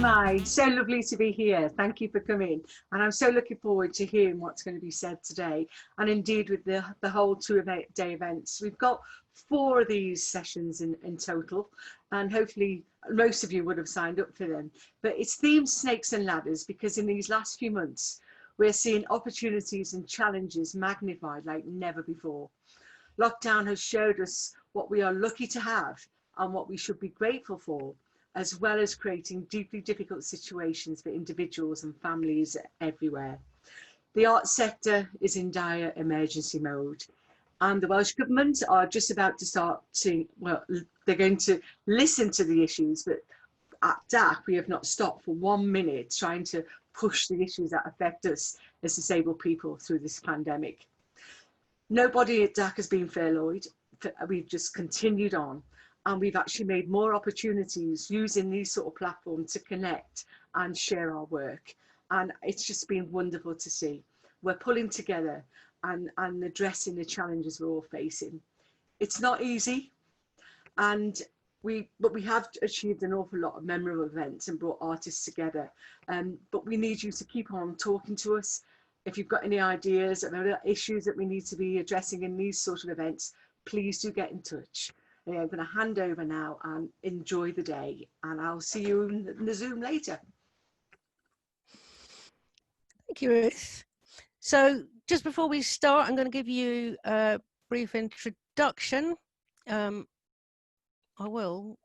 I? So lovely to be here. Thank you for coming. And I'm so looking forward to hearing what's going to be said today. And indeed, with the whole 2-day events, we've got 4 of these sessions in total. And hopefully most of you would have signed up for them. But it's themed Snakes and Ladders because in these last few months, we're seeing opportunities and challenges magnified like never before. Lockdown has showed us what we are lucky to have and what we should be grateful for, as well as creating deeply difficult situations for individuals and families everywhere. The arts sector is in dire emergency mode, and the Welsh Government are just about to start to, well, they're going to listen to the issues, but at DAC we have not stopped for 1 minute trying to push the issues that affect us as disabled people through this pandemic. Nobody at DAC has been furloughed. We've just continued on, and we've actually made more opportunities using these sort of platforms to connect and share our work. And it's just been wonderful to see. We're pulling together and addressing the challenges we're all facing. It's not easy, but we have achieved an awful lot of memorable events and brought artists together. But we need you to keep on talking to us. If you've got any ideas about issues that we need to be addressing in these sort of events, please do get in touch. I'm going to hand over now and enjoy the day, and I'll see you in the Zoom later. Thank you, Ruth. So just before we start, I'm going to give you a brief introduction. I will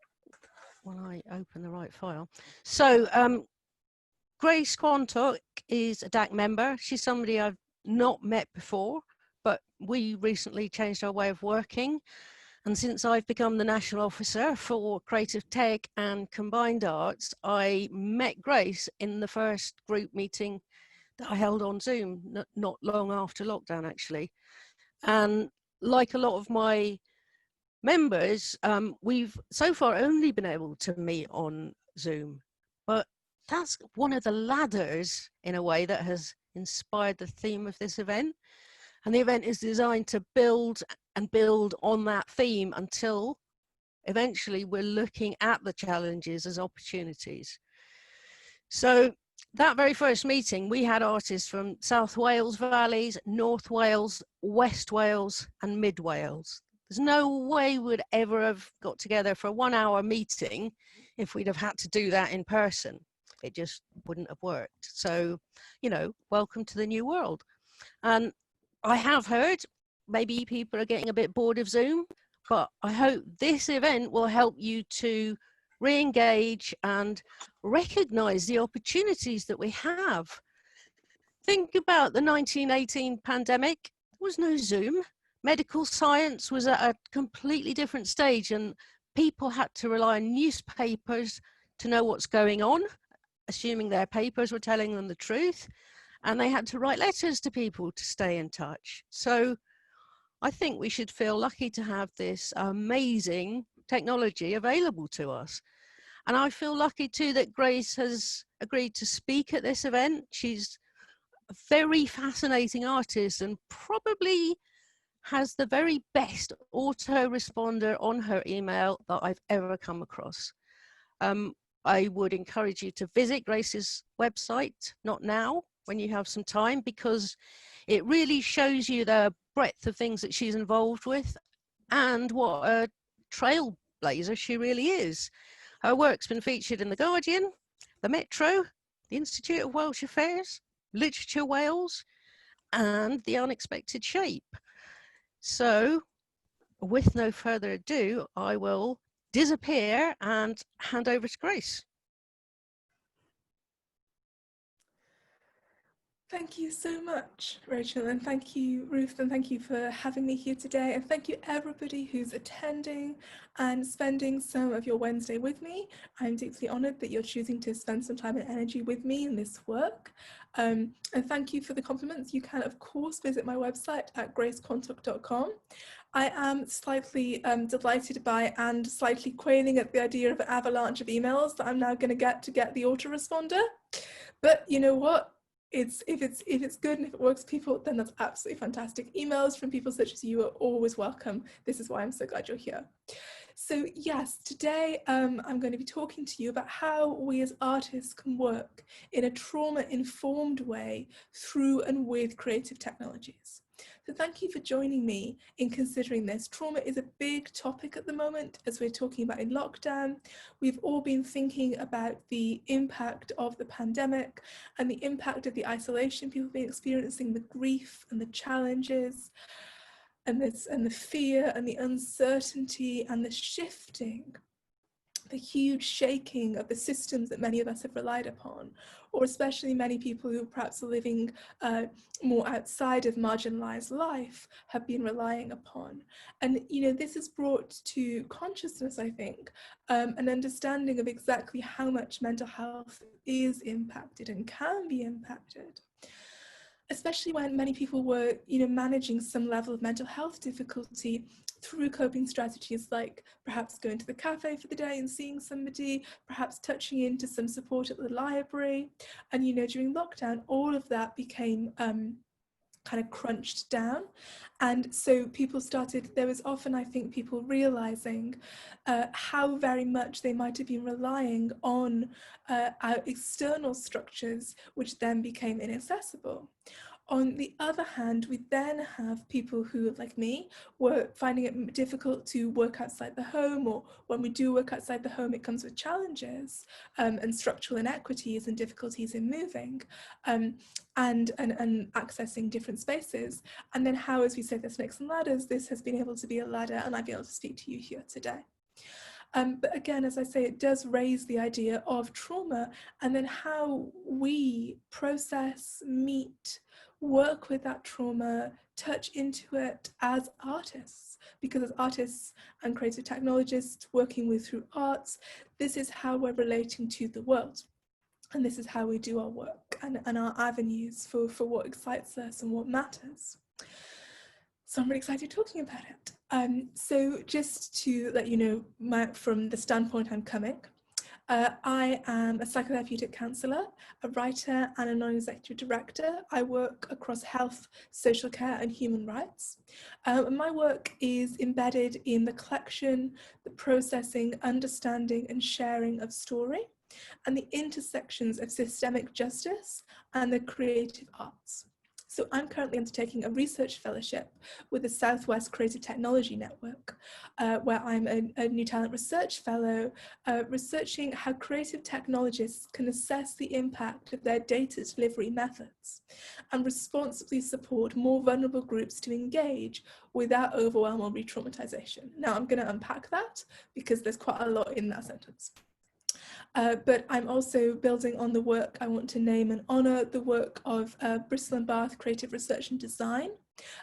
when I open the right file. So Grace Quantock is a DAC member. She's somebody I've not met before, but we recently changed our way of working. And since I've become the National Officer for Creative Tech and Combined Arts, I met Grace in the first group meeting that I held on Zoom, not long after lockdown, actually. And like a lot of my members, we've so far only been able to meet on Zoom, but that's one of the ladders, in a way, that has inspired the theme of this event. And the event is designed to build and build on that theme until eventually we're looking at the challenges as opportunities. So that very first meeting, we had artists from South Wales Valleys, North Wales, West Wales, and Mid Wales. There's no way we'd ever have got together for a 1-hour meeting if we'd have had to do that in person. It just wouldn't have worked. So, you know, welcome to the new world. And I have heard maybe people are getting a bit bored of Zoom, but I hope this event will help you to re-engage and recognize the opportunities that we have. Think about the 1918 pandemic. There was no Zoom. Medical science was at a completely different stage, and people had to rely on newspapers to know what's going on, assuming their papers were telling them the truth, and they had to write letters to people to stay in touch. So I think we should feel lucky to have this amazing technology available to us. And I feel lucky too that Grace has agreed to speak at this event. She's a very fascinating artist and probably has the very best autoresponder on her email that I've ever come across. I would encourage you to visit Grace's website, not now, when you have some time, because it really shows you the breadth of things that she's involved with and what a trailblazer she really is. Her work's been featured in The Guardian, The Metro, the Institute of Welsh Affairs, Literature Wales, and The Unexpected Shape. So, with no further ado, I will disappear and hand over to Grace. Thank you so much, Rachel, and thank you, Ruth, and thank you for having me here today, and thank you everybody who's attending and spending some of your Wednesday with me. I'm deeply honoured that you're choosing to spend some time and energy with me in this work, and thank you for the compliments. You can, of course, visit my website at gracequantock.com. I am slightly delighted by and slightly quailing at the idea of an avalanche of emails that I'm now going to get the autoresponder, but you know what? If it's good and if it works for people, then that's absolutely fantastic. Emails from people such as you are always welcome. This is why I'm so glad you're here. So yes, today I'm going to be talking to you about how we as artists can work in a trauma-informed way through and with creative technologies. So thank you for joining me in considering this. Trauma is a big topic at the moment as we're talking about in lockdown. We've all been thinking about the impact of the pandemic and the impact of the isolation people have been experiencing, the grief and the challenges, and the fear and the uncertainty and the shifting, the huge shaking of the systems that many of us have relied upon, or especially many people who perhaps are living more outside of marginalized life have been relying upon. And this has brought to consciousness, I think, an understanding of exactly how much mental health is impacted and can be impacted, especially when many people were, managing some level of mental health difficulty through coping strategies like perhaps going to the cafe for the day and seeing somebody, perhaps touching into some support at the library. And, during lockdown, all of that became kind of crunched down. And so people started, there was often, I think, people realizing how very much they might have been relying on our external structures, which then became inaccessible. On the other hand, we then have people who, like me, were finding it difficult to work outside the home, or when we do work outside the home, it comes with challenges and structural inequities and difficulties in moving and accessing different spaces. And then how, as we say, there's snakes and ladders, this has been able to be a ladder, and I've been able to speak to you here today. But again, as I say, it does raise the idea of trauma and then how we process, meet, work with that trauma, touch into it as artists. Because as artists and creative technologists working with through arts, this is how we're relating to the world. And this is how we do our work and our avenues for what excites us and what matters. So I'm really excited talking about it. So just to let you know from the standpoint I'm coming, I am a psychotherapeutic counsellor, a writer and a non-executive director. I work across health, social care and human rights. My work is embedded in the collection, the processing, understanding and sharing of story and the intersections of systemic justice and the creative arts. So I'm currently undertaking a research fellowship with the Southwest Creative Technology Network, where I'm a New Talent Research Fellow, researching how creative technologists can assess the impact of their data delivery methods and responsibly support more vulnerable groups to engage without overwhelm or re-traumatization. Now I'm going to unpack that because there's quite a lot in that sentence. But I'm also building on the work, I want to name and honour the work of Bristol and Bath Creative Research and Design,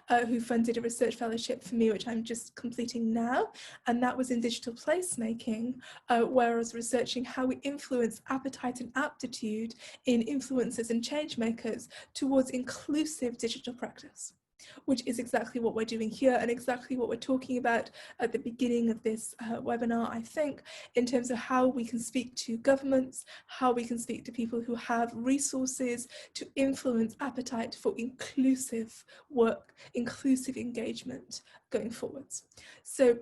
who funded a research fellowship for me, which I'm just completing now. And that was in digital placemaking, where I was researching how we influence appetite and aptitude in influencers and change makers towards inclusive digital practice, which is exactly what we're doing here and exactly what we're talking about at the beginning of this webinar, I think, in terms of how we can speak to governments, how we can speak to people who have resources to influence appetite for inclusive work, inclusive engagement going forwards. So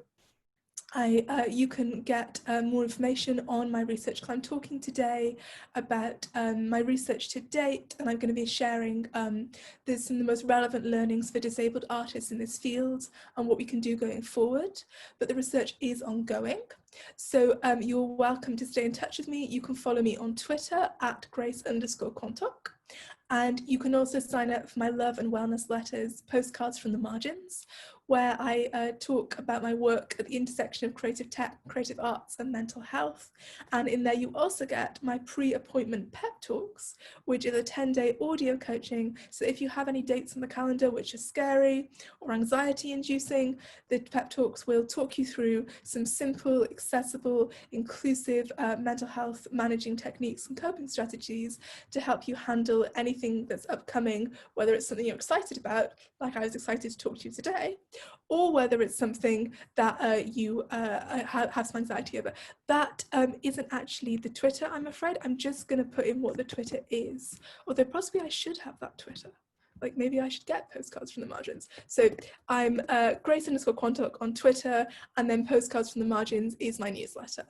you can get more information on my research. I'm talking today about my research to date, and I'm going to be sharing some of the most relevant learnings for disabled artists in this field and what we can do going forward. But the research is ongoing. So you're welcome to stay in touch with me. You can follow me on Twitter at Grace_Quantock. And you can also sign up for my love and wellness letters, postcards from the margins, where I talk about my work at the intersection of creative tech, creative arts and mental health. And in there you also get my pre-appointment pep talks, which is a 10-day audio coaching. So if you have any dates on the calendar which are scary or anxiety inducing, the pep talks will talk you through some simple, accessible, inclusive mental health managing techniques and coping strategies to help you handle anything that's upcoming, whether it's something you're excited about, like I was excited to talk to you today, or whether it's something that you have some anxiety over. That isn't actually the Twitter, I'm afraid. I'm just going to put in what the Twitter is, although possibly I should have that Twitter. like maybe I should get postcards from the margins. So I'm Grace_Quantock on Twitter, and then Postcards from the Margins is my newsletter,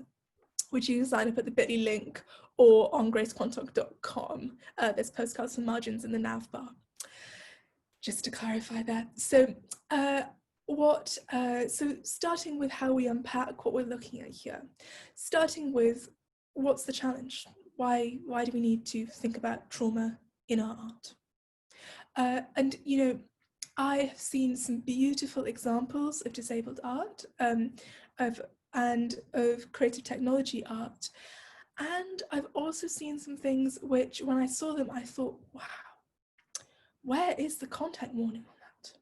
which you can sign up at the bit.ly link or on gracequantock.com. There's Postcards from Margins in the nav bar, just to clarify that. So so starting with how we unpack what we're looking at here, starting with what's the challenge? Why do we need to think about trauma in our art? And you know, I have seen some beautiful examples of disabled art, of creative technology art, and I've also seen some things which, when I saw them, I thought, wow, where is the content warning on that?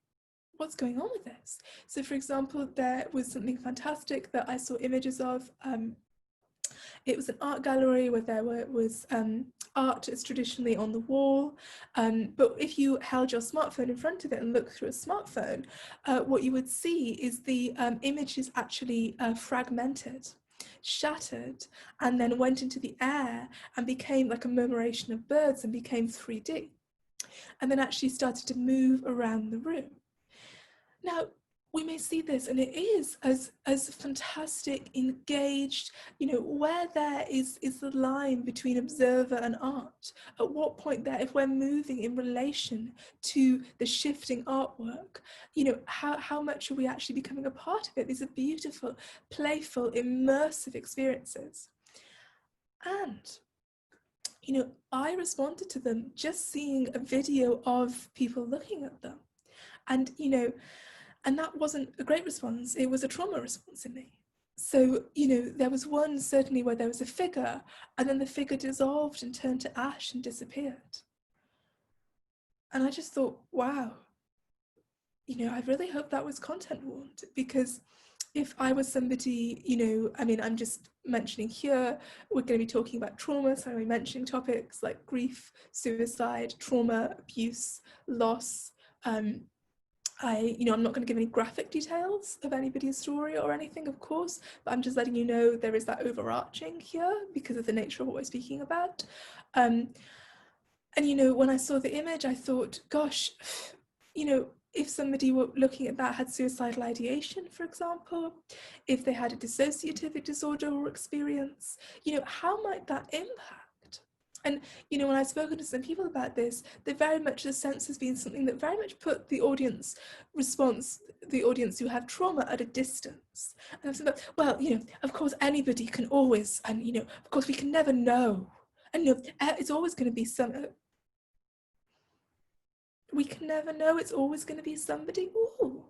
What's going on with this? So, for example, there was something fantastic that I saw images of. It was an art gallery where there was art as traditionally on the wall, but if you held your smartphone in front of it and looked through a smartphone, what you would see is the image is actually fragmented, shattered, and then went into the air and became like a murmuration of birds and became 3D, and then actually started to move around the room. Now, we may see this, and it is as fantastic, engaged, you know, where there is the line between observer and art. At what point there, if we're moving in relation to the shifting artwork, you know, how much are we actually becoming a part of it? These are beautiful, playful, immersive experiences. And, you know, I responded to them just seeing a video of people looking at them. And, you know, and that wasn't a great response, it was a trauma response in me. So, you know, there was one certainly where there was a figure, and then the figure dissolved and turned to ash and disappeared. And I just thought, wow, you know, I really hope that was content warned, because if I was somebody, you know, I mean, I'm just mentioning here, we're going to be talking about trauma, so I'm mentioning topics like grief, suicide, trauma, abuse, loss. You know, I'm not going to give any graphic details of anybody's story or anything, of course, but I'm just letting you know there is that overarching here because of the nature of what we're speaking about. And, you know, when I saw the image, I thought, gosh, you know, if somebody were looking at that had suicidal ideation, for example, if they had a dissociative disorder or experience, you know, how might that impact? And, you know, when I've spoken to some people about this, they very much, the sense has been something that very much put the audience response, the audience who have trauma, at a distance. And I've said, well, you know, of course, anybody can always, and, you know, of course, we can never know. And, you know, it's always going to be we can never know, it's always going to be somebody. Ooh,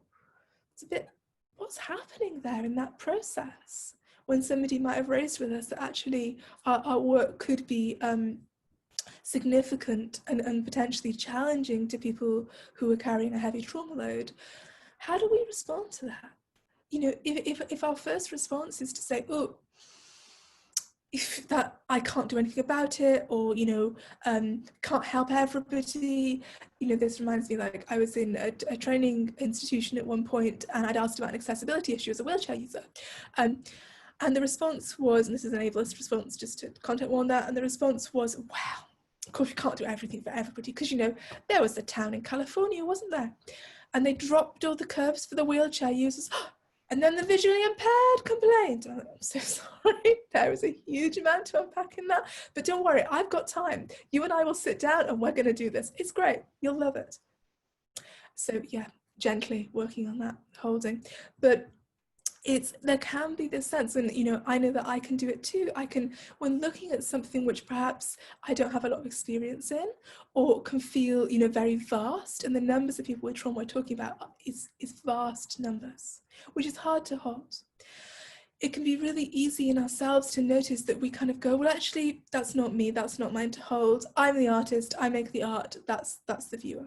it's a bit, what's happening there in that process? When somebody might have raised with us that actually our work could be significant and potentially challenging to people who are carrying a heavy trauma load. How do we respond to that? You know, if our first response is to say, oh, if that I can't do anything about it, or, you know, can't help everybody, you know, this reminds me, like, I was in a training institution at one point, and I'd asked about an accessibility issue as a wheelchair user. And the response was, and this is an ableist response, just to content warn that, and the response was, wow, of course we can't do everything for everybody, because, you know, there was a town in California, wasn't there? And they dropped all the curbs for the wheelchair users. And then the visually impaired complained. I'm so sorry, there is a huge amount to unpack in that. But don't worry, I've got time. You and I will sit down and we're going to do this. It's great. You'll love it. So yeah, gently working on that, holding. But there can be this sense, and, you know, I know that I can do it too. I can, when looking at something which perhaps I don't have a lot of experience in, or can feel, you know, very vast, and the numbers of people with trauma we're talking about is vast numbers, which is hard to hold. It can be really easy in ourselves to notice that we kind of go, well, actually, that's not me, that's not mine to hold. I'm the artist, I make the art, that's the viewer.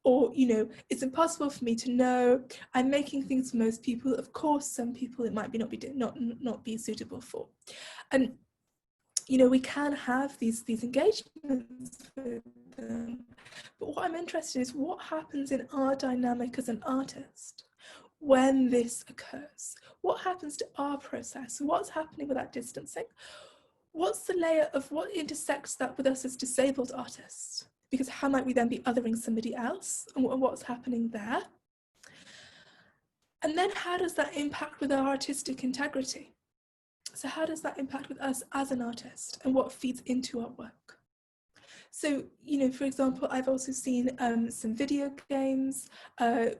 Or, you know, it's impossible for me to know. I'm making things for most people. Of course, some people it might be not be suitable for. And, you know, we can have these engagements with them. But what I'm interested in is what happens in our dynamic as an artist when this occurs. What happens to our process? What's happening with that distancing? What's the layer of what intersects that with us as disabled artists? because how might we then be othering somebody else, and what's happening there? And then how does that impact with our artistic integrity? So how does that impact with us as an artist, and what feeds into our work? So, you know, for example, I've also seen some video games, or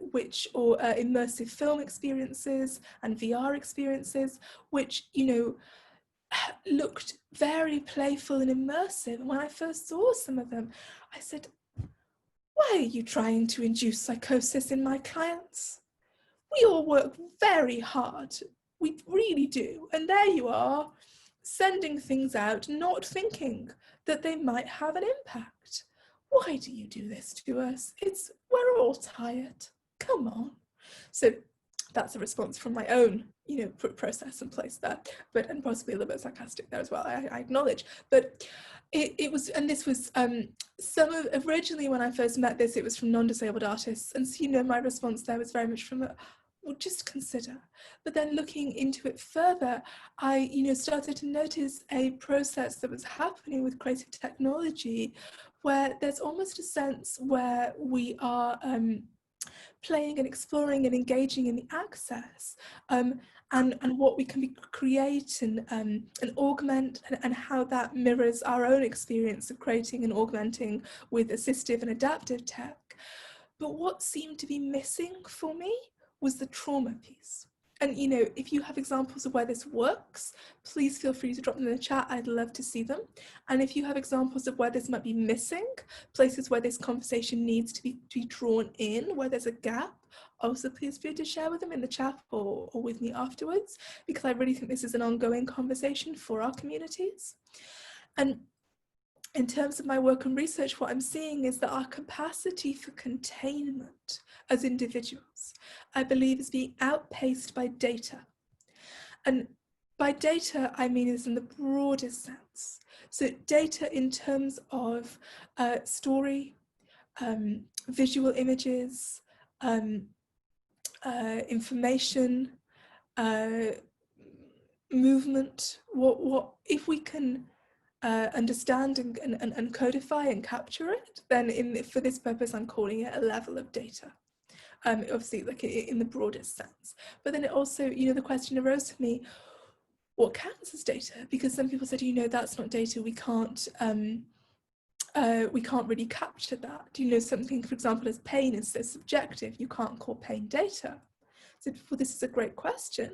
immersive film experiences and VR experiences, which, you know, looked very playful and immersive. And when I first saw some of them, I said, why are you trying to induce psychosis in my clients? We all work very hard. We really do. And there you are, sending things out, not thinking that they might have an impact. Why do you do this to us? We're all tired. Come on. So that's a response from my own, you know, process and place there, and possibly a little bit sarcastic there as well, I acknowledge. But it was, and this was originally when I first met this, it was from non-disabled artists. And so, you know, my response there was very much from well, just consider. But then looking into it further, I, you know, started to notice a process that was happening with creative technology, where there's almost a sense where we are playing and exploring and engaging in the access, and what we can create and augment, and how that mirrors our own experience of creating and augmenting with assistive and adaptive tech. But what seemed to be missing for me was the trauma piece. And, you know, if you have examples of where this works, please feel free to drop them in the chat. I'd love to see them. And if you have examples of where this might be missing, places where this conversation needs to be drawn in, where there's a gap, also please feel free to share with them in the chat or with me afterwards, because I really think this is an ongoing conversation for our communities. And in terms of my work and research, what I'm seeing is that our capacity for containment as individuals, I believe, is being outpaced by data. And by data, I mean this in the broadest sense. So data in terms of story, visual images, information, movement. What if we can understand and codify and capture it, then for this purpose I'm calling it a level of data, obviously like in the broadest sense. But then it also, you know, the question arose to me, what counts as data? Because some people said, you know, that's not data, we can't really capture that. You know, something, for example, as pain is so subjective, you can't call pain data. So, well, this is a great question,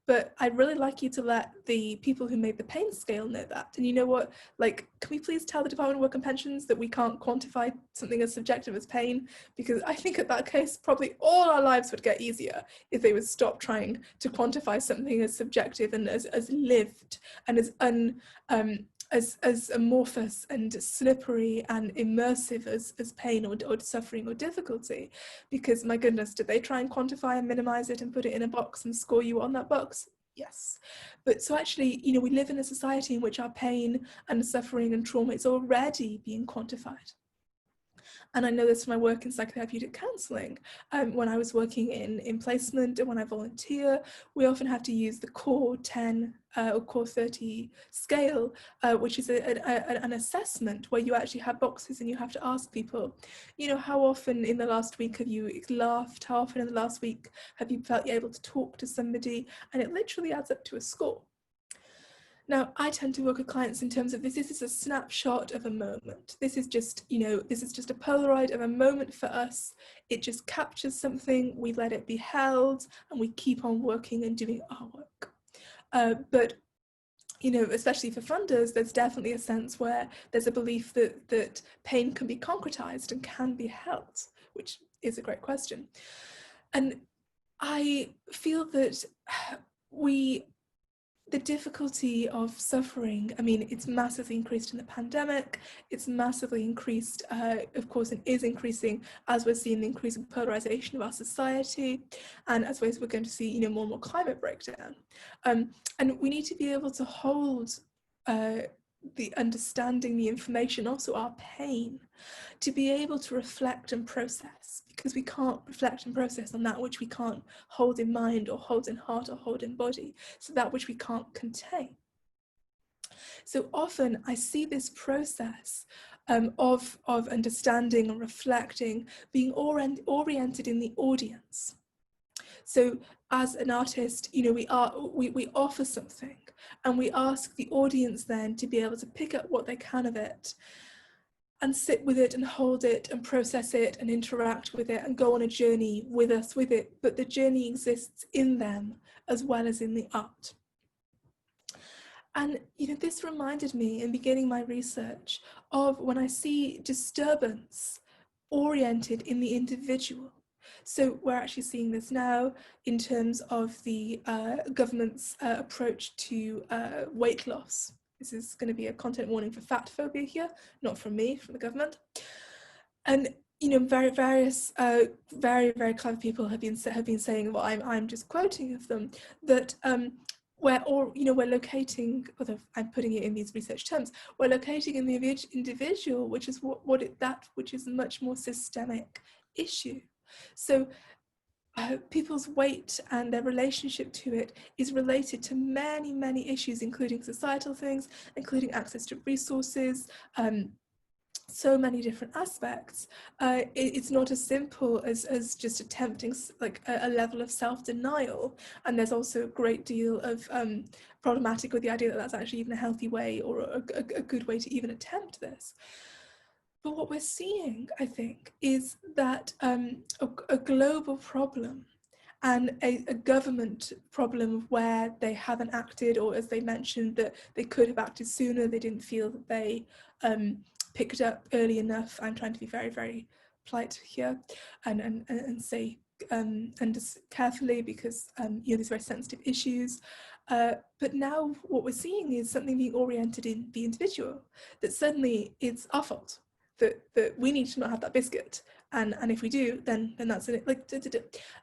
but I'd really like you to let the people who made the pain scale know that. And you know what, like, can we please tell the Department of Work and Pensions that we can't quantify something as subjective as pain? Because I think at that case, probably all our lives would get easier if they would stop trying to quantify something as subjective and as lived and as amorphous and slippery and immersive as pain or suffering or difficulty. Because my goodness, did they try and quantify and minimize it and put it in a box and score you on that box? Yes. But so actually, you know, we live in a society in which our pain and suffering and trauma is already being quantified. And I know this from my work in psychotherapeutic counselling. When I was working in placement and when I volunteer, we often have to use the core 10 or core 30 scale, which is an assessment where you actually have boxes and you have to ask people, you know, how often in the last week have you laughed? How often in the last week have you felt able to talk to somebody? And it literally adds up to a score. Now, I tend to work with clients in terms of this is a snapshot of a moment. This is just, you know, this is just a Polaroid of a moment for us. It just captures something, we let it be held, and we keep on working and doing our work. But, you know, especially for funders, there's definitely a sense where there's a belief that pain can be concretized and can be held, which is a great question. And I feel that the difficulty of suffering, I mean, it's massively increased in the pandemic. It's massively increased, of course, and is increasing as we're seeing the increasing polarization of our society, and as we're going to see, you know, more and more climate breakdown. And we need to be able to hold the understanding, the information, also our pain, to be able to reflect and process, because we can't reflect and process on that which we can't hold in mind or hold in heart or hold in body, so that which we can't contain. So often I see this process of understanding and reflecting being oriented in the audience. So as an artist, you know, we offer something, and we ask the audience then to be able to pick up what they can of it and sit with it and hold it and process it and interact with it and go on a journey with us with it. But the journey exists in them as well as in the art. And, you know, this reminded me in beginning my research of when I see disturbance oriented in the individual. So we're actually seeing this now in terms of the government's approach to weight loss. This is going to be a content warning for fat phobia here, not from me, from the government. And, you know, various very clever people have been saying, well, I'm just quoting of them, that we're locating, although I'm putting it in these research terms, we're locating in the individual, which is which is a much more systemic issue. So people's weight and their relationship to it is related to many issues, including societal things, including access to resources, so many different aspects. It's not as simple as just attempting like a level of self-denial, and there's also a great deal of problematic with the idea that that's actually even a healthy way or a good way to even attempt this. But what we're seeing, I think, is that a global problem and a government problem where they haven't acted, or as they mentioned, that they could have acted sooner, they didn't feel that they picked up early enough. I'm trying to be very polite here and say and just carefully, because you know, these very sensitive issues. But now what we're seeing is something being oriented in the individual, that suddenly it's our fault, that we need to not have that biscuit, and if we do, then that's it. Like,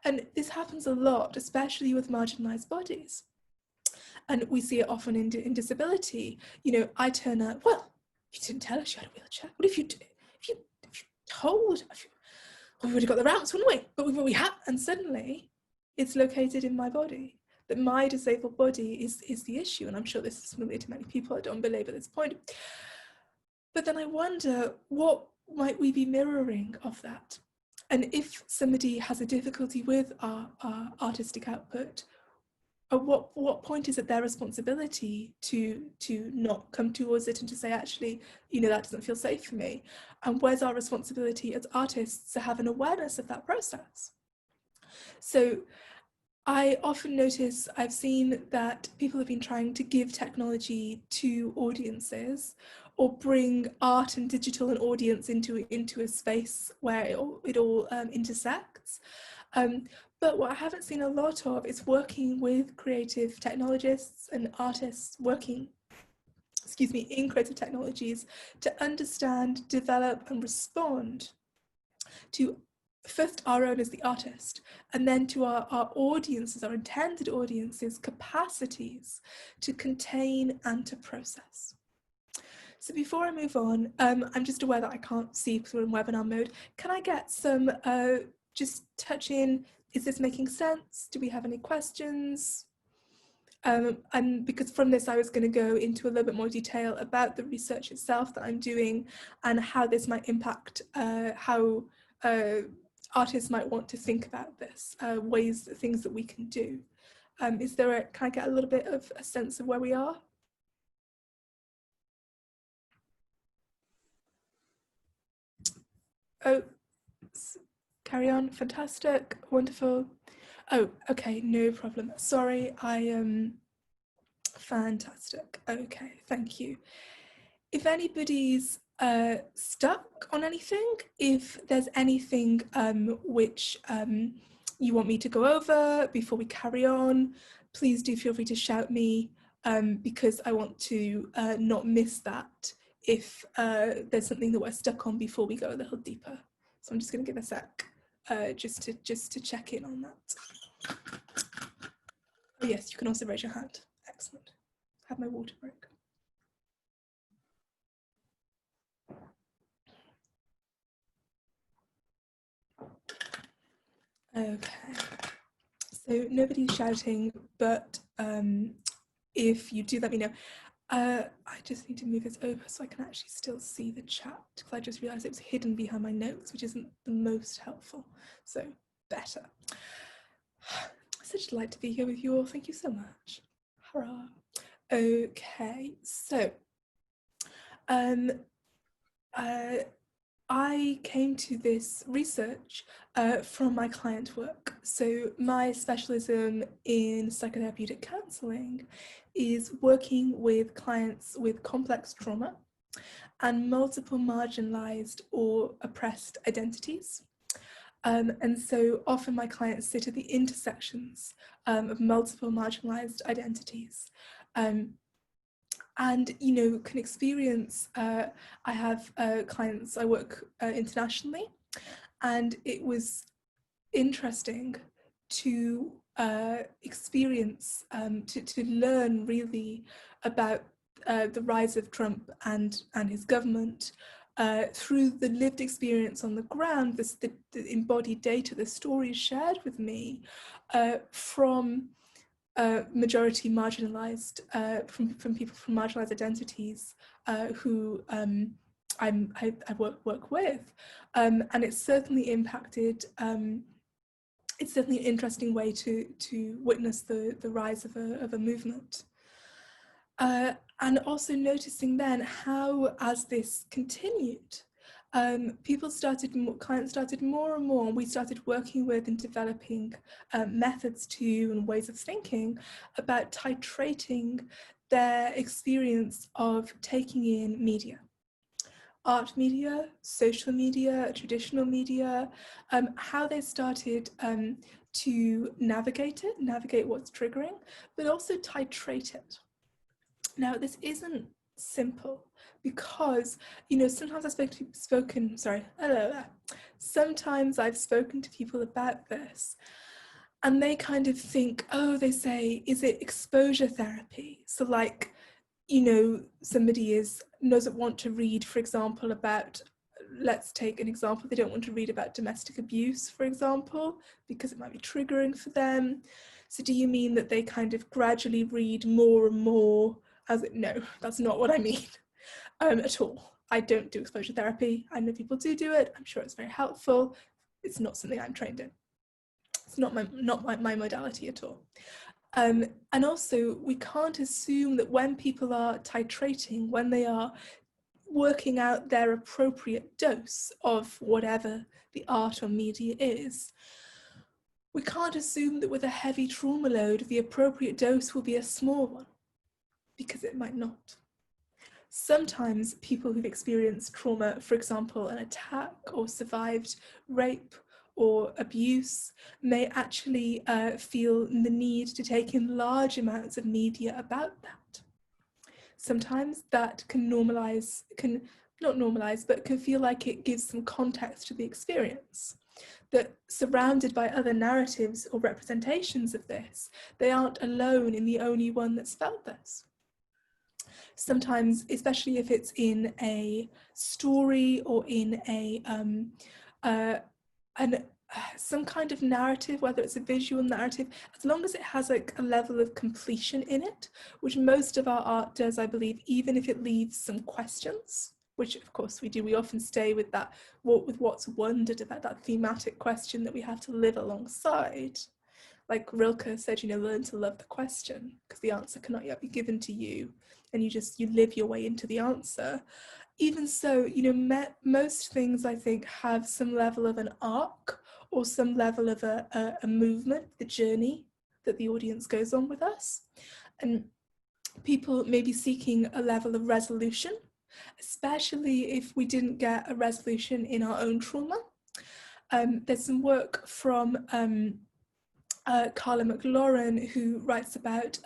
and this happens a lot, especially with marginalized bodies, and we see it often in disability. You know, I turn up, well, you didn't tell us you had a wheelchair. What if you told? We would have got the ramps, wouldn't we? But we have, and suddenly it's located in my body. That my disabled body is the issue, and I'm sure this is familiar to many people. I don't belabor this point. But then I wonder, what might we be mirroring of that? And if somebody has a difficulty with our artistic output, at what point is it their responsibility to not come towards it and to say, actually, you know, that doesn't feel safe for me? And where's our responsibility as artists to have an awareness of that process? So I often notice, I've seen that people have been trying to give technology to audiences, or bring art and digital and audience into a space where it all intersects. But what I haven't seen a lot of is working with creative technologists and artists working, in creative technologies, to understand, develop and respond to first our own as the artist, and then to our audiences, our intended audiences, capacities to contain and to process. So before I move on, I'm just aware that I can't see because we're in webinar mode. Can I get some just touch in? Is this making sense? Do we have any questions? And because from this I was going to go into a little bit more detail about the research itself that I'm doing and how this might impact how artists might want to think about this, things that we can do. Can I get a little bit of a sense of where we are? Oh, carry on. Fantastic. Wonderful. Oh, okay. No problem. Sorry. Fantastic. Okay. Thank you. If anybody's stuck on anything, if there's anything which you want me to go over before we carry on, please do feel free to shout me, because I want to not miss that if there's something that we're stuck on before we go a little deeper. So I'm just going to give a sec just to check in on that. Oh yes, you can also raise your hand. Excellent. Have my water break. Okay, so nobody's shouting, but if you do, let me know. I just need to move this over so I can actually still see the chat, because I just realised it was hidden behind my notes, which isn't the most helpful. So better. Such a delight to be here with you all. Thank you so much. Hurrah. Okay, so I came to this research from my client work. So my specialism in psychotherapeutic counselling is working with clients with complex trauma and multiple marginalised or oppressed identities. And so often my clients sit at the intersections of multiple marginalised identities. And, you know, can experience, I have clients, I work internationally, and it was interesting to experience, to learn really about the rise of Trump and his government through the lived experience on the ground, the embodied data, the stories shared with me from majority marginalised, from people from marginalised identities who I work with, and it's certainly impacted. It's certainly an interesting way to witness the rise of a movement. And also noticing then how, as this continued, clients started more and more, and we started working with and developing methods to and ways of thinking about titrating their experience of taking in media. Art media, social media, traditional media, how they started to navigate what's triggering, but also titrate it. Now, this isn't simple because, you know, sometimes sometimes I've spoken to people about this and they kind of think, oh, they say, is it exposure therapy? So like, you know, somebody doesn't want to read, for example, about, let's take an example, they don't want to read about domestic abuse, for example, because it might be triggering for them. So do you mean that they kind of gradually read more and more? No, that's not what I mean at all. I don't do exposure therapy. I know people do it. I'm sure it's very helpful. It's not something I'm trained in. It's not my modality at all. And also, we can't assume that when people are titrating, when they are working out their appropriate dose of whatever the art or media is, we can't assume that with a heavy trauma load, the appropriate dose will be a small one, because it might not. Sometimes people who've experienced trauma, for example, an attack or survived rape or abuse, may actually feel the need to take in large amounts of media about that. Sometimes that can feel like it gives some context to the experience. That surrounded by other narratives or representations of this, they aren't alone in the only one that's felt this. Sometimes, especially if it's in a story or in some kind of narrative, whether it's a visual narrative, as long as it has like a level of completion in it, which most of our art does, I believe, even if it leaves some questions, which of course we do. We often stay with that, with what's wondered about, that thematic question that we have to live alongside. Like Rilke said, you know, learn to love the question, because the answer cannot yet be given to you, and you live your way into the answer. Even so, you know, most things, I think, have some level of an arc or some level of a movement, the journey that the audience goes on with us. And people may be seeking a level of resolution, especially if we didn't get a resolution in our own trauma. There's some work from Carla McLaurin, who writes about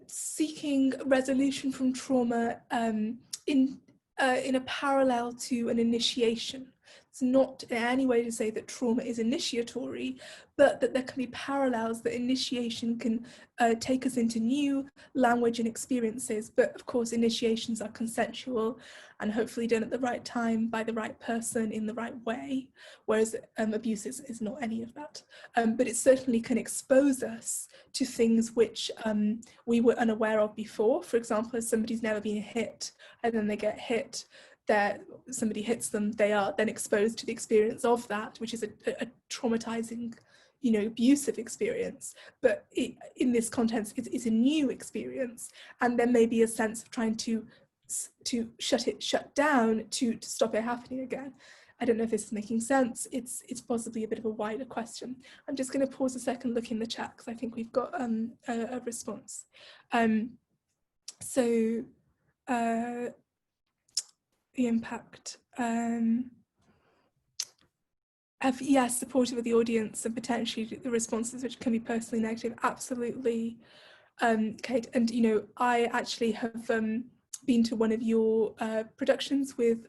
seeking resolution from trauma in a parallel to an initiation. It's not in any way to say that trauma is initiatory, but that there can be parallels, that initiation can take us into new language and experiences. But of course, initiations are consensual and hopefully done at the right time by the right person in the right way, whereas abuse is not any of that. But it certainly can expose us to things which we were unaware of before. For example, if somebody's never been hit and then they get hit, that somebody hits them, they are then exposed to the experience of that, which is a traumatizing, abusive experience. But in this context, it's a new experience, and there may be a sense of trying to shut down to stop it happening again. I don't know if this is making sense. It's possibly a bit of a wider question. I'm just going to pause a second, look in the chat, because I think we've got a response. The impact. Yes, supportive of the audience and potentially the responses which can be personally negative. Absolutely, Kate. And I actually have been to one of your productions with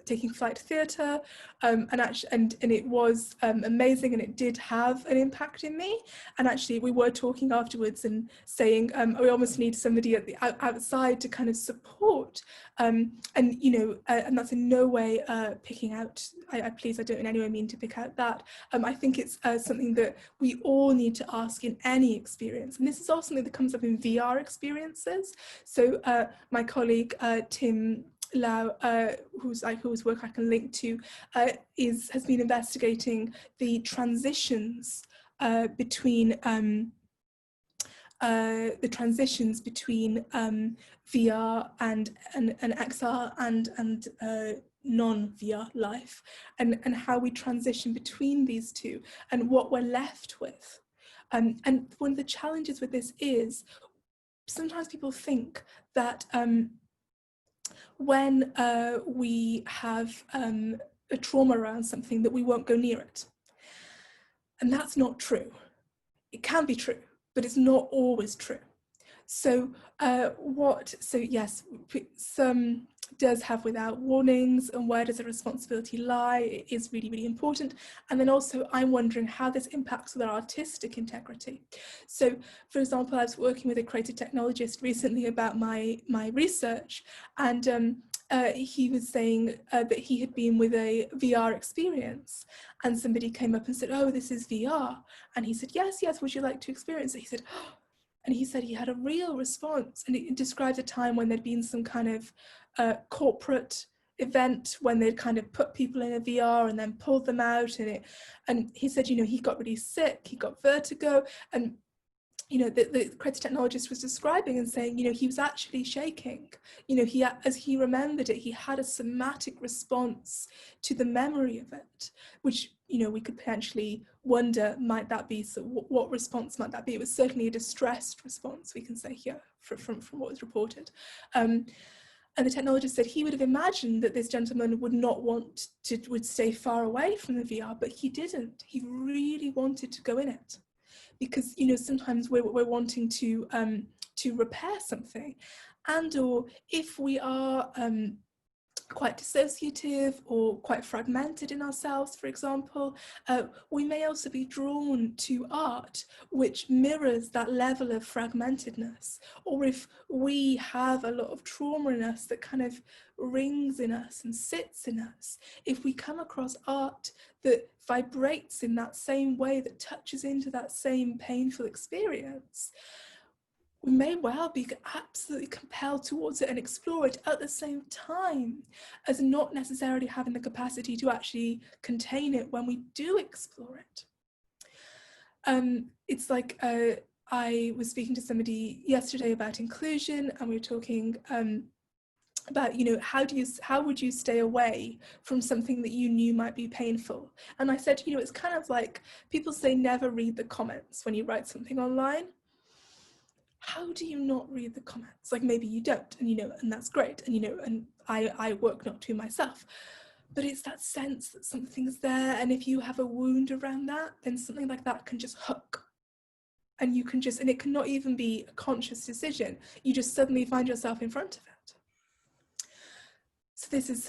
Taking Flight Theatre, and it was amazing, and it did have an impact in me. And actually, we were talking afterwards and saying we almost need somebody at the outside to kind of support. And that's in no way picking out. I don't in any way mean to pick out that. I think it's something that we all need to ask in any experience, and this is also something that comes up in VR experiences. So my colleague Tim Lau, whose work I can link to, has been investigating the transitions between VR and XR and non-VR life, and how we transition between these two and what we're left with. And one of the challenges with this is sometimes people think that when we have a trauma around something, that we won't go near it. And that's not true. It can be true, but it's not always true. So yes, some does have without warnings, and where does the responsibility lie? It is really, really important. And then also I'm wondering how this impacts with our artistic integrity. So for example, I was working with a creative technologist recently about my research, and he was saying that he had been with a VR experience, and somebody came up and said, "Oh, this is VR." And he said, yes, would you like to experience it? He said, oh. And he said he had a real response, and it described a time when there'd been some kind of corporate event when they'd kind of put people in a VR and then pulled them out, and he said, he got really sick, he got vertigo, and the creative technologist was describing and saying, he was actually shaking. As he remembered it, he had a somatic response to the memory of it, which, we could potentially wonder, might that be, so what response might that be? It was certainly a distressed response, we can say here, from what was reported. And the technologist said he would have imagined that this gentleman would stay far away from the VR, but he didn't. He really wanted to go in it. Because sometimes we're wanting to repair something, or if we are quite dissociative or quite fragmented in ourselves, for example, we may also be drawn to art which mirrors that level of fragmentedness. Or if we have a lot of trauma in us that kind of rings in us and sits in us, if we come across art that vibrates in that same way, that touches into that same painful experience, we may well be absolutely compelled towards it and explore it at the same time as not necessarily having the capacity to actually contain it when we do explore it. It's like I was speaking to somebody yesterday about inclusion, and we were talking about, how would you stay away from something that you knew might be painful? And I said, it's kind of like people say never read the comments when you write something online. How do you not read the comments? Like, maybe you don't, and and that's great, and I work not to myself, but it's that sense that something's there, and if you have a wound around that, then something like that can just hook, and it can not even be a conscious decision. You just suddenly find yourself in front of it. this is,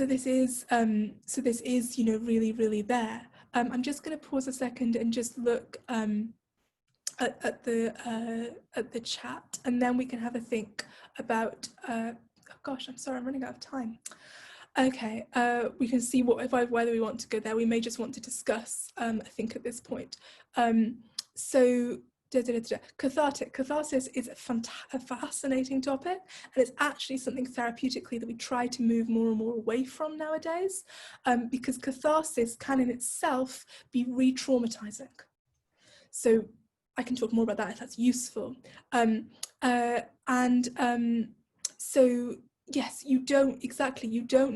you know, really, really there. I'm just going to pause a second and just look at the chat, and then we can have a think about. Oh gosh, I'm sorry, I'm running out of time. Okay, we can see whether we want to go there. We may just want to discuss, I think, at this point. So, cathartic. Catharsis is a fascinating topic, and it's actually something therapeutically that we try to move more and more away from nowadays, because catharsis can in itself be re-traumatizing. So I can talk more about that if that's useful. So yes, you don't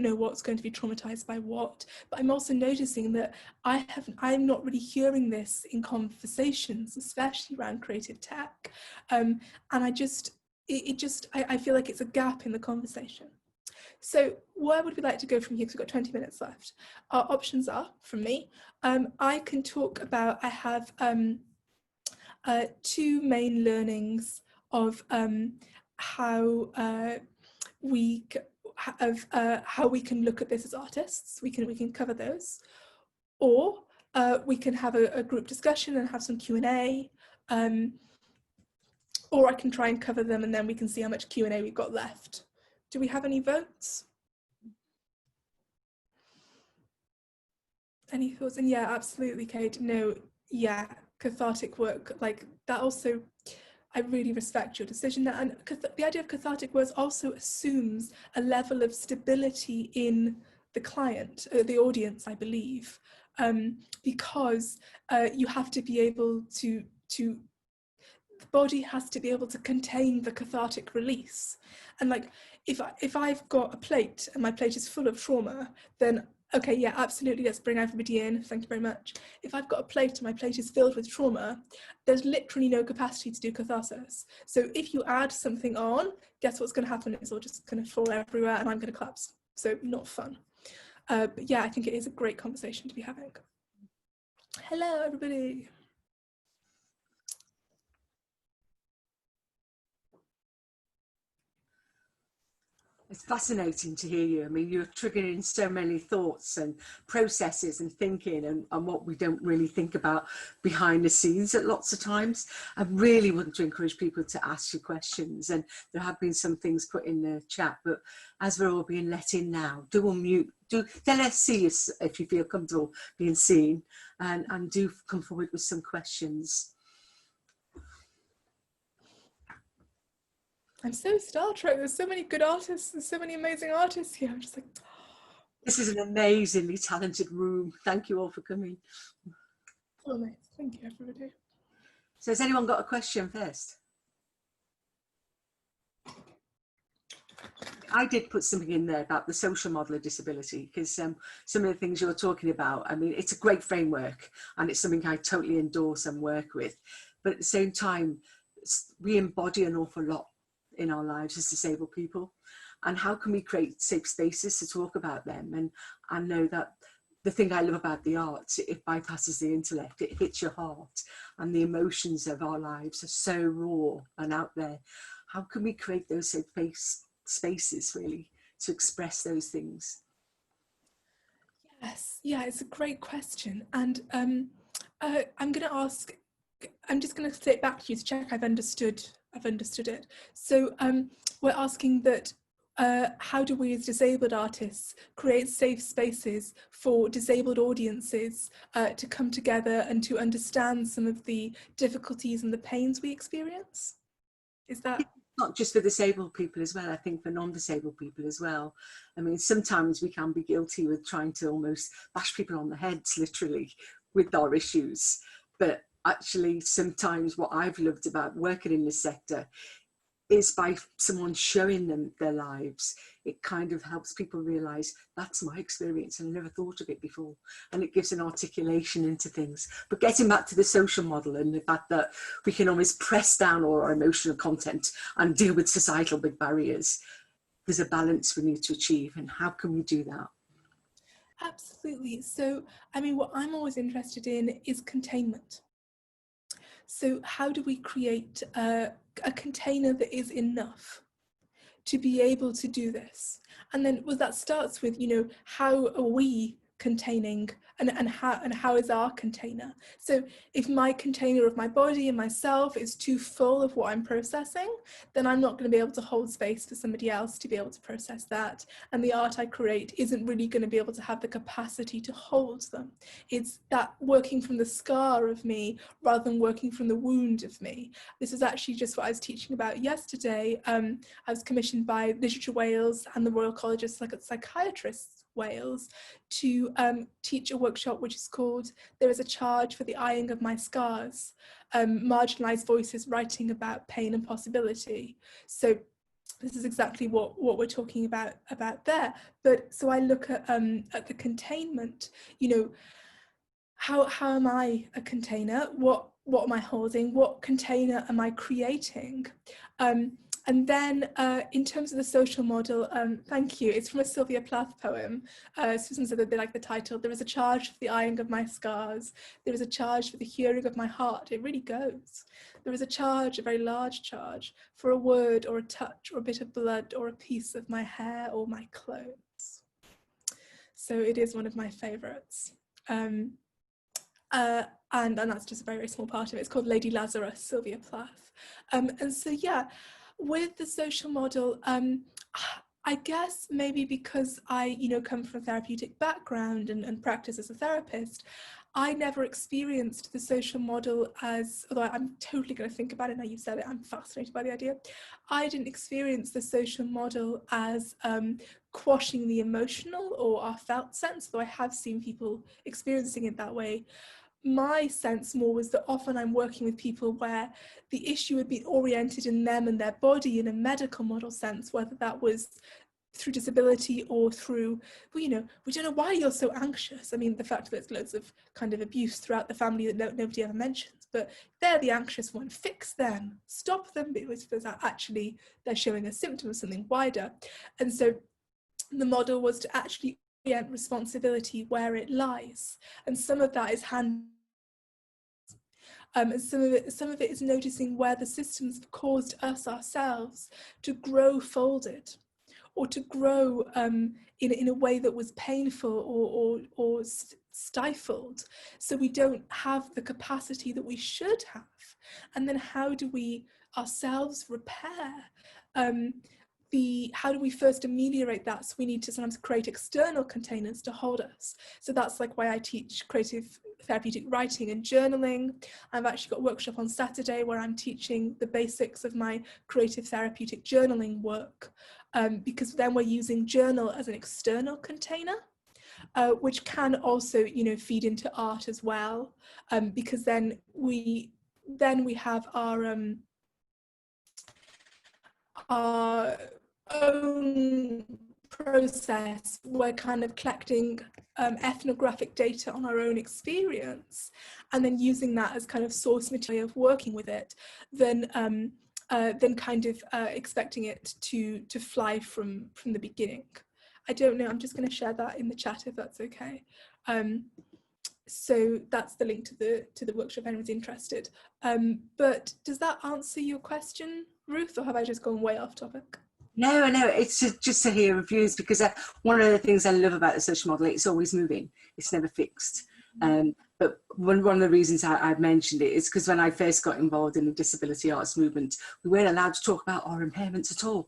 know what's going to be traumatized by what, but I'm also noticing that I'm not really hearing this in conversations, especially around creative tech. And I feel like it's a gap in the conversation. So where would we like to go from here? Because we've got 20 minutes left. Our options are, from me, I can talk about, I have two main learnings of how we can look at this as artists. We can cover those, or we can have a group discussion and have some Q&A, or I can try and cover them and then we can see how much Q&A we've got left. Do we have any votes? Any thoughts? And yeah, absolutely, Kate. No, yeah, cathartic work like that also, I really respect your decision. And the idea of cathartic words also assumes a level of stability in the client, the audience, I believe, because you have to be able to the body has to be able to contain the cathartic release. And like, if I've got a plate and my plate is full of trauma, then okay, yeah, absolutely, let's bring everybody in, thank you very much. If I've got a plate and my plate is filled with trauma, there's literally no capacity to do catharsis. So if you add something on, guess what's going to happen? It's all just going to fall everywhere and I'm going to collapse. So not fun. But yeah, I think it is a great conversation to be having. Hello, everybody. It's fascinating to hear you. I mean, you're triggering so many thoughts and processes and thinking and what we don't really think about behind the scenes at lots of times. I really want to encourage people to ask you questions, and there have been some things put in the chat, but as we're all being let in now, do unmute, then let's see if you feel comfortable being seen, and do come forward with some questions. I'm so Star Trek. There's so many good artists. There's so many amazing artists here. I'm just like, this is an amazingly talented room. Thank you all for coming. Oh, nice. Thank you, everybody. So has anyone got a question first? I did put something in there about the social model of disability, because some of the things you're talking about, I mean, it's a great framework and it's something I totally endorse and work with. But at the same time, we embody an awful lot in our lives as disabled people, and how can we create safe spaces to talk about them? And I know that the thing I love about the arts, it bypasses the intellect, it hits your heart, and the emotions of our lives are so raw and out there. How can we create those safe spaces really to express those things? Yes, yeah, it's a great question, and I'm going to ask. I'm just going to say it back to you to check I've understood it. So we're asking that how do we as disabled artists create safe spaces for disabled audiences to come together and to understand some of the difficulties and the pains we experience? Is that? Not just for disabled people as well, I think for non-disabled people as well. I mean, sometimes we can be guilty with trying to almost bash people on the heads, literally, with our issues. But actually, sometimes what I've loved about working in this sector is by someone showing them their lives, it kind of helps people realise that's my experience and I never thought of it before. And it gives an articulation into things. But getting back to the social model and the fact that we can almost press down all our emotional content and deal with societal big barriers, there's a balance we need to achieve. And how can we do that? Absolutely. So, I mean, what I'm always interested in is containment. So how do we create a container that is enough to be able to do this. And then that starts with, how are we containing, and how is our container? So if my container of my body and myself is too full of what I'm processing, then I'm not going to be able to hold space for somebody else to be able to process that, and the art I create isn't really going to be able to have the capacity to hold them. It's that working from the scar of me rather than working from the wound of me. This is actually just what I was teaching about yesterday. I was commissioned by Literature Wales and the Royal College of Psychiatrists Wales to teach a workshop which is called There is a Charge for the Eyeing of My Scars, marginalised voices writing about pain and possibility. So this is exactly what we're talking about there. But so I look at the containment, how am I a container? What am I holding? What container am I creating? And then in terms of the social model, thank you. It's from a Sylvia Plath poem. Susan said that they like the title. There is a charge for the eyeing of my scars. There is a charge for the hearing of my heart. It really goes. There is a charge, a very large charge, for a word or a touch or a bit of blood or a piece of my hair or my clothes. So it is one of my favourites. And that's just a very, very small part of it. It's called Lady Lazarus, Sylvia Plath. And so, yeah, with the social model, I guess maybe because I, come from a therapeutic background and practice as a therapist, I never experienced the social model as, although I'm totally going to think about it now you've said it, I'm fascinated by the idea. I didn't experience the social model as quashing the emotional or our felt sense, though I have seen people experiencing it that way. My sense more was that often I'm working with people where the issue would be oriented in them and their body in a medical model sense, whether that was through disability or through, we don't know why you're so anxious. I mean, the fact that there's loads of kind of abuse throughout the family that nobody ever mentions, but they're the anxious one. Fix them, stop them, because actually they're showing a symptom of something wider. And so the model was to actually orient responsibility where it lies, and some of that is and some of it is noticing where the systems have caused us ourselves to grow folded, or to grow in a way that was painful or stifled, so we don't have the capacity that we should have. And then how do we ourselves repair? How do we first ameliorate that? So we need to sometimes create external containers to hold us. So that's like why I teach creative therapeutic writing and journaling. I've actually got a workshop on Saturday where I'm teaching the basics of my creative therapeutic journaling work, because then we're using journal as an external container, which can also, feed into art as well, because then we have our own process. We're kind of collecting ethnographic data on our own experience, and then using that as kind of source material of working with it, then kind of expecting it to fly from the beginning. I don't know, I'm just going to share that in the chat if that's okay. So that's the link to the workshop if anyone's interested. But does that answer your question, Ruth, or have I just gone way off topic? No, it's just to hear reviews, because one of the things I love about the social model, it's always moving, it's never fixed. But one of the reasons I've mentioned it is because when I first got involved in the disability arts movement, we weren't allowed to talk about our impairments at all.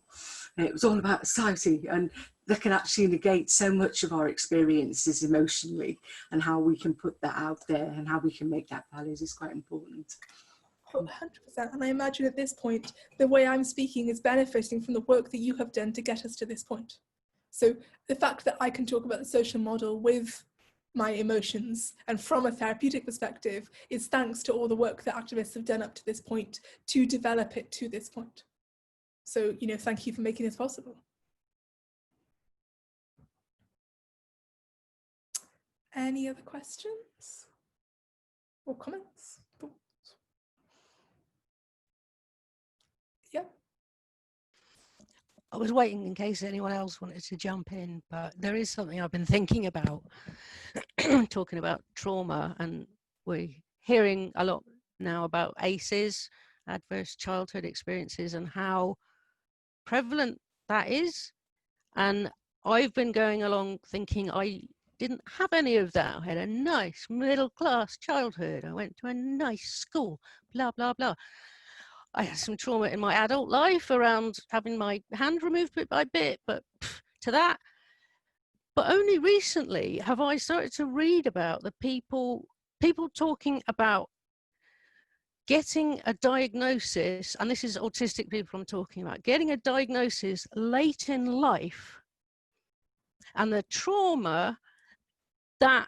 It was all about society, and that can actually negate so much of our experiences emotionally, and how we can put that out there and how we can make that valid is quite important. 100%. And I imagine at this point, the way I'm speaking is benefiting from the work that you have done to get us to this point. So the fact that I can talk about the social model with my emotions and from a therapeutic perspective is thanks to all the work that activists have done up to this point to develop it to this point. So, thank you for making this possible. Any other questions or comments? Yeah. I was waiting in case anyone else wanted to jump in, but there is something I've been thinking about, talking about trauma, and we're hearing a lot now about ACEs, adverse childhood experiences, and how prevalent that is. And I've been going along thinking I didn't have any of that. I had a nice middle-class childhood. I went to a nice school, blah, blah, blah. I had some trauma in my adult life around having my hand removed bit by bit, but to that. But only recently have I started to read about the people talking about getting a diagnosis, and this is autistic people I'm talking about, getting a diagnosis late in life and the trauma that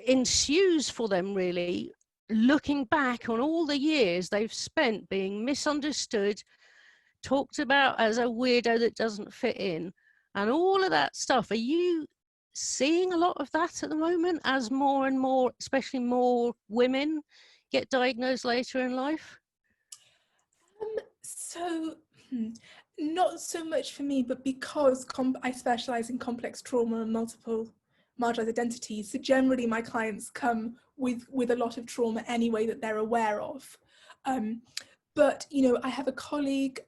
ensues for them, really, looking back on all the years they've spent being misunderstood, talked about as a weirdo that doesn't fit in, and all of that stuff. Are you seeing a lot of that at the moment as more and more, especially more women, get diagnosed later in life? Not so much for me, but because I specialize in complex trauma and multiple marginalized identities, so generally my clients come with a lot of trauma anyway that they're aware of. But you know, I have a colleague,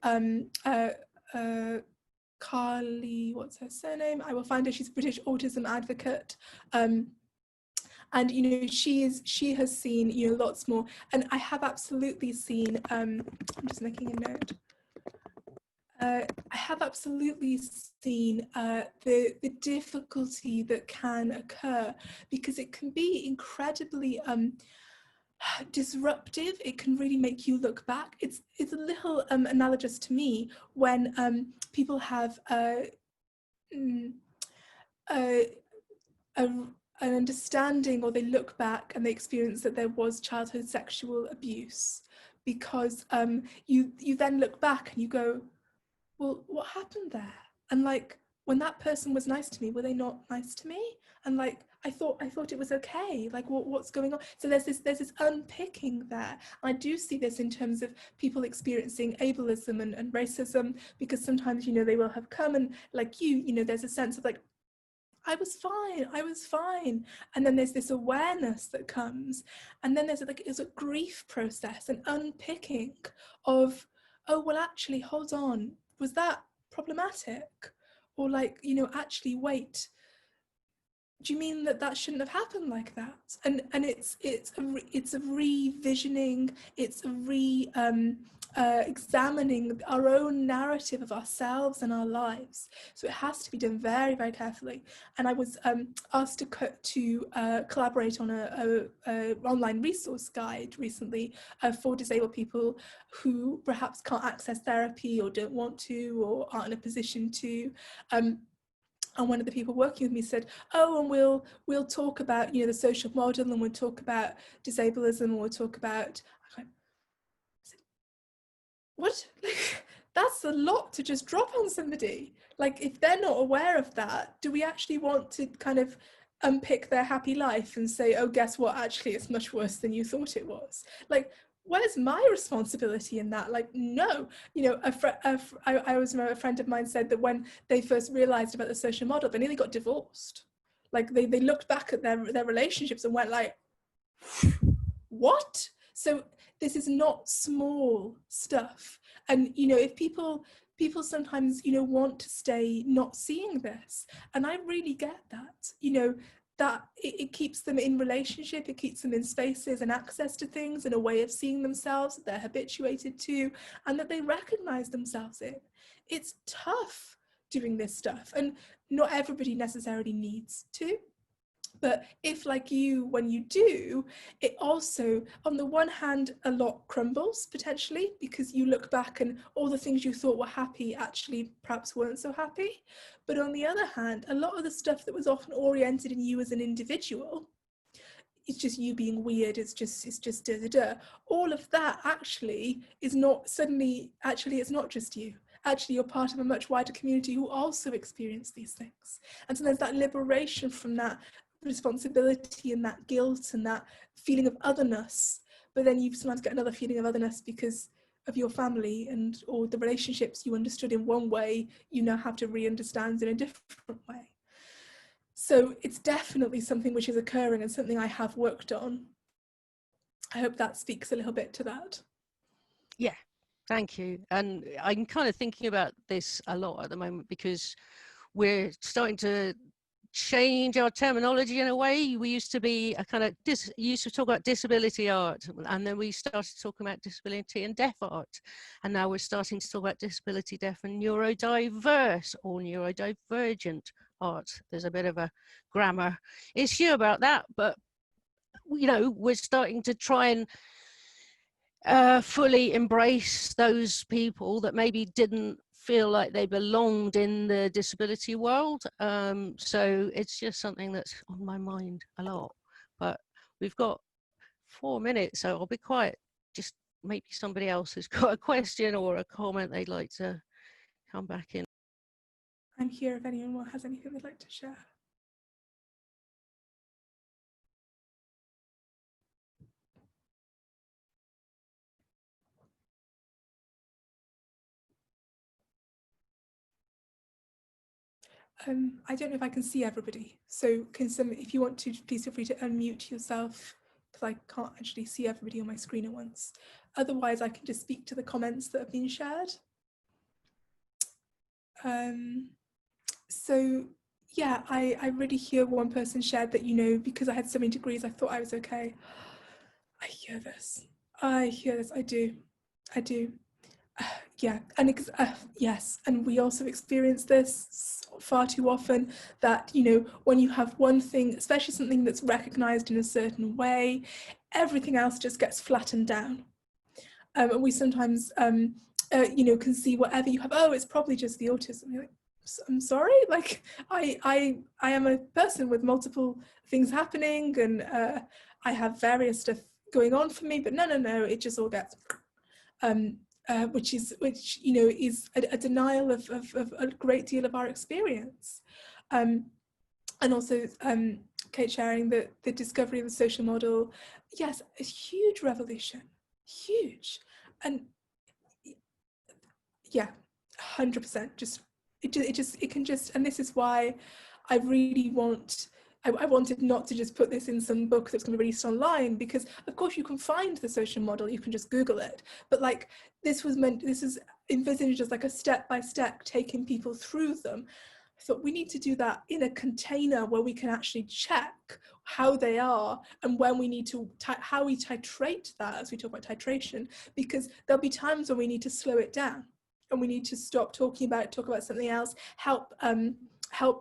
Carly, what's her surname? I will find her. She's a British autism advocate. And you know, she has seen, you know, lots more, and I have absolutely seen, I'm just making a note. I have absolutely seen the difficulty that can occur, because it can be incredibly disruptive. It can really make you look back. It's a little analogous to me when people have an understanding, or they look back and they experience that there was childhood sexual abuse, because you then look back and you go, well, what happened there? And like, when that person was nice to me, were they not nice to me? And like, I thought it was okay. Like, what's going on? So there's this unpicking there. I do see this in terms of people experiencing ableism and racism, because sometimes, you know, they will have come and like you know, there's a sense of like, I was fine. And then there's this awareness that comes. And then there's a grief process, an unpicking of, oh, well, actually, hold on. Was that problematic? Or like, you know, actually, wait, do you mean that shouldn't have happened like that? And it's a revisioning, it's a examining our own narrative of ourselves and our lives. So it has to be done very, very carefully. And I was asked to collaborate on a online resource guide recently for disabled people who perhaps can't access therapy or don't want to or aren't in a position to. And one of the people working with me said, oh, and we'll talk about, you know, the social model, and we'll talk about disableism, and we'll talk about, I said, what? That's a lot to just drop on somebody. Like, if they're not aware of that, do we actually want to kind of unpick their happy life and say, oh, guess what? Actually, it's much worse than you thought it was. Like, where's my responsibility in that? Like, no, you know, I always remember a friend of mine said that when they first realized about the social model, they nearly got divorced. Like they looked back at their relationships and went like, what? So this is not small stuff. And, you know, if people sometimes, you know, want to stay not seeing this. And I really get that, you know, that it keeps them in relationship, it keeps them in spaces and access to things and a way of seeing themselves that they're habituated to and that they recognize themselves in. It's tough doing this stuff, and not everybody necessarily needs to. But if, like you, when you do, it also, on the one hand, a lot crumbles potentially, because you look back and all the things you thought were happy actually perhaps weren't so happy. But on the other hand, a lot of the stuff that was often oriented in you as an individual, it's just you being weird, it's just da da da. All of that actually is not suddenly, actually it's not just you. Actually, you're part of a much wider community who also experience these things. And so there's that liberation from that responsibility and that guilt and that feeling of otherness, but then you sometimes get another feeling of otherness because of your family and or the relationships you understood in one way you now have to re-understand in a different way. So it's definitely something which is occurring and something I have worked on. I hope that speaks a little bit to that. Yeah, Thank you. And I'm kind of thinking about this a lot at the moment, because we're starting to change our terminology in a way. We used to be a kind of used to talk about disability art, and then we started talking about disability and deaf art, and now we're starting to talk about disability, deaf and neurodiverse or neurodivergent art. There's a bit of a grammar issue about that, but you know, we're starting to try and fully embrace those people that maybe didn't feel like they belonged in the disability world. So it's just something that's on my mind a lot. But we've got 4 minutes, so I'll be quiet. Just maybe somebody else has got a question or a comment they'd like to come back in. I'm here if anyone has anything they'd like to share. I don't know if I can see everybody, so if you want to, please feel free to unmute yourself, because I can't actually see everybody on my screen at once. Otherwise, I can just speak to the comments that have been shared. So yeah, I really hear one person shared that, you know, because I had so many degrees, I thought I was okay. I hear this, I do. Yeah, and yes, and we also experience this far too often, that, you know, when you have one thing, especially something that's recognized in a certain way, everything else just gets flattened down. And we sometimes, you know, can see whatever you have, oh, it's probably just the autism. You're like, I'm sorry, like I am a person with multiple things happening, and I have various stuff going on for me, but no, it just all gets which you know is a denial of a great deal of our experience. And also Kate sharing that the discovery of the social model, yes, a huge revolution, huge. And yeah, 100%, just it can just, and this is why I really I wanted not to just put this in some book that's going to be released online, because of course you can find the social model, you can just Google it, but like this is envisaged as like a step-by-step taking people through them. I thought we need to do that in a container where we can actually check how they are, and when we need to, how we titrate that, as we talk about titration, because there'll be times when we need to slow it down and we need to stop talking about it, talk about something else, help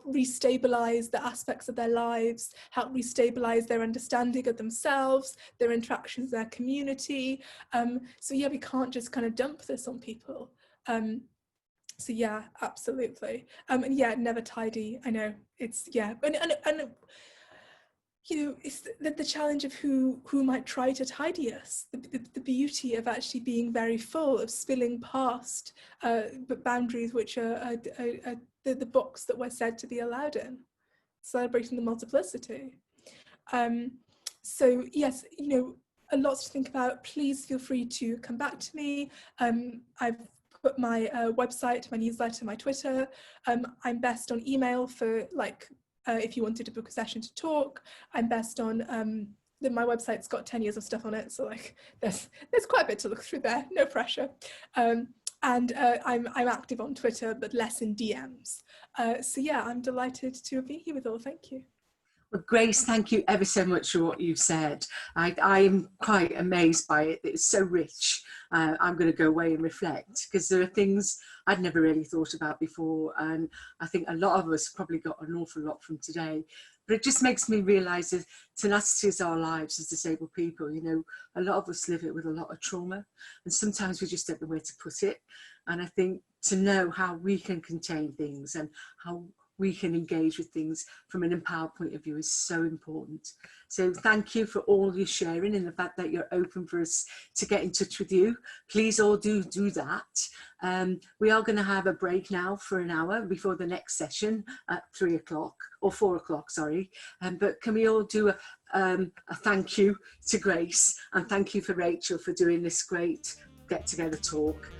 restabilize the aspects of their lives, help restabilize their understanding of themselves, their interactions, their community. So yeah, we can't just kind of dump this on people. So yeah, absolutely. And yeah, never tidy. I know it's, yeah, and you know, it's the challenge of who might try to tidy us, the beauty of actually being very full, of spilling past boundaries which are the box that we're said to be allowed in, celebrating the multiplicity. So yes, you know, a lot to think about. Please feel free to come back to me. I've put my website, my newsletter, my Twitter. I'm best on email for like, if you wanted to book a session to talk. I'm best on, my website's got 10 years of stuff on it, so like there's quite a bit to look through there, no pressure. And I'm active on Twitter, but less in DMs. So yeah, I'm delighted to be here with all. Thank you. Well, Grace, thank you ever so much for what you've said. I am quite amazed by it. It's so rich. I'm going to go away and reflect, because there are things I'd never really thought about before. And I think a lot of us probably got an awful lot from today. But it just makes me realise that tenacity is our lives as disabled people. You know, a lot of us live it with a lot of trauma, and sometimes we just don't know where to put it. And I think to know how we can contain things and how we can engage with things from an empowered point of view is so important. So thank you for all your sharing, and the fact that you're open for us to get in touch with you. Please all do that. We are going to have a break now for an hour before the next session at 3 o'clock or 4 o'clock, sorry. But can we all do a thank you to Grace, and thank you for Rachel for doing this great get together talk.